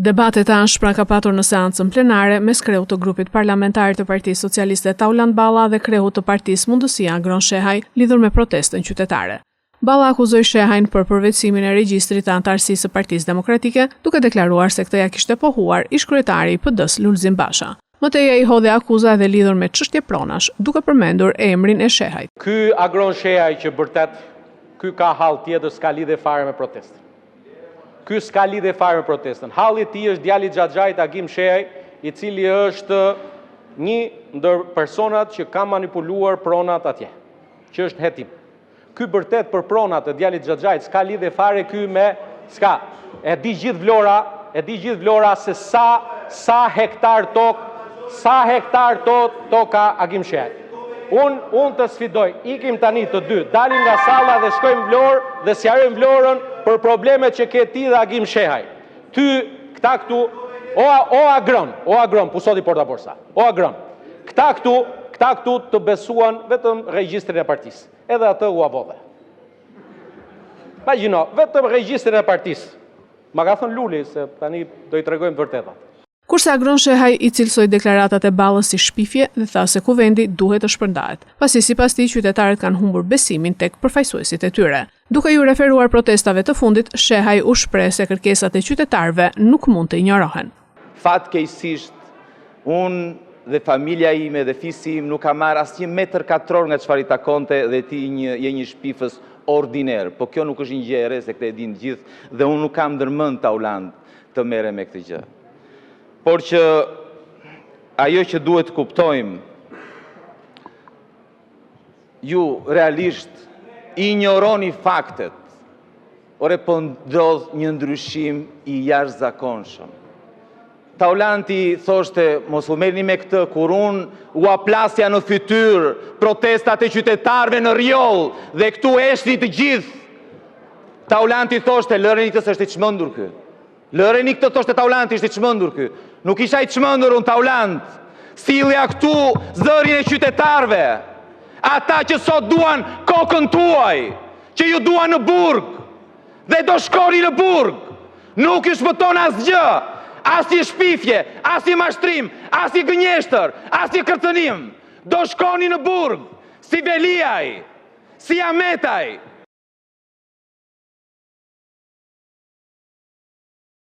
Debatet e anshpra ka patur në seancën plenare mes krehut të grupit parlamentar të Partisë Socialiste Tauland Balla dhe krehut të Partisë Mundësia Agron Shehaj lidhur me protestën qytetare. Balla akuzoi Shehajin për përveçsimin e regjistrit të anëtarësisë së Partisë Demokratike, duke deklaruar se këtë ja kishte pohuar ish-kryetari i PD-s Lulzim Basha. Mëtej ai hodhi akuza edhe lidhur me çështje pronash, duke përmendur emrin e Shehajt. Ky Agron Shehaj që vërtet ky ka hall tjetër, s'ka lidhje fare me protestën. Ky s'ka lidhje fare me protestën. Halli i tij është djali i Xhaxhait Agim Shehaj, i cili është një ndër personat që ka manipuluar pronat atje, që është hetim. Ky vërtet për pronat e djalit Xhaxhait s'ka lidhje fare ky me s'ka. E di gjithë Vlora se sa hektar toka Agim Shehaj. Unë të sfidoj, ikim tani të dy, dalim nga salla dhe shkojmë Vlorë dhe sqarojmë Vlorën për problemet që ke ti dhe Agim Shehaj. Ty, këta këtu, o agron, pusoti porta borsa, o agron. Këta këtu të besuan vetëm regjistrin e partisë, edhe atë u avodhe. Imagjino, vetëm regjistrin e partisë. Ma ka thënë Luli se tani do i tregojmë të vërtetat. Kurse Agron Shehaj i cilësoi deklaratat e Ballës si shpifje dhe tha se kuvendi duhet të shpërndahet, pasi sipas tij qytetarët kanë humbur besimin tek përfaqësuesit e tyre. Duke ju referuar protestave të fundit, Shehaj u shpreh se kërkesat e qytetarëve nuk mund të injorohen. Fatkeqësisht, unë dhe familja ime dhe fisi im nuk ka marrë asnjë metër katror nga çfarë i takonte dhe ti je një shpifës ordiner, po kjo nuk është një gjë e re se këtë e dinë gjithë dhe unë nuk kam ndërmend Tauland të merrem me këtë gjë. Por që ajo që duhet të kuptojmë, ju realisht injoroni faktet, ore po ndodh një ndryshim i jashtëzakonshëm. Taulanti thoshte, mos u merrni me këtë, kur unë u aplasja në fytyrë protestat e qytetarëve në rjoll dhe këtu eshni të gjithë. Taulanti thoshte, lëreni këtë s'është i çmendur ky. Lëreni këtë thoshte Taulanti, ishte i çmendur ky. Nuk isha i çmendur unë Taulant. Sillja këtu zërin e qytetarëve. Ata që sot duan kokën tuaj, që ju duan në burg dhe do shkoni në burg. Nuk ju shpëton asgjë. Asnjë shpifje, asnjë mashtrim, asnjë gënjeshtër, asnjë kërcënim. Do shkoni në burg, si Veliaj, si Ametaj,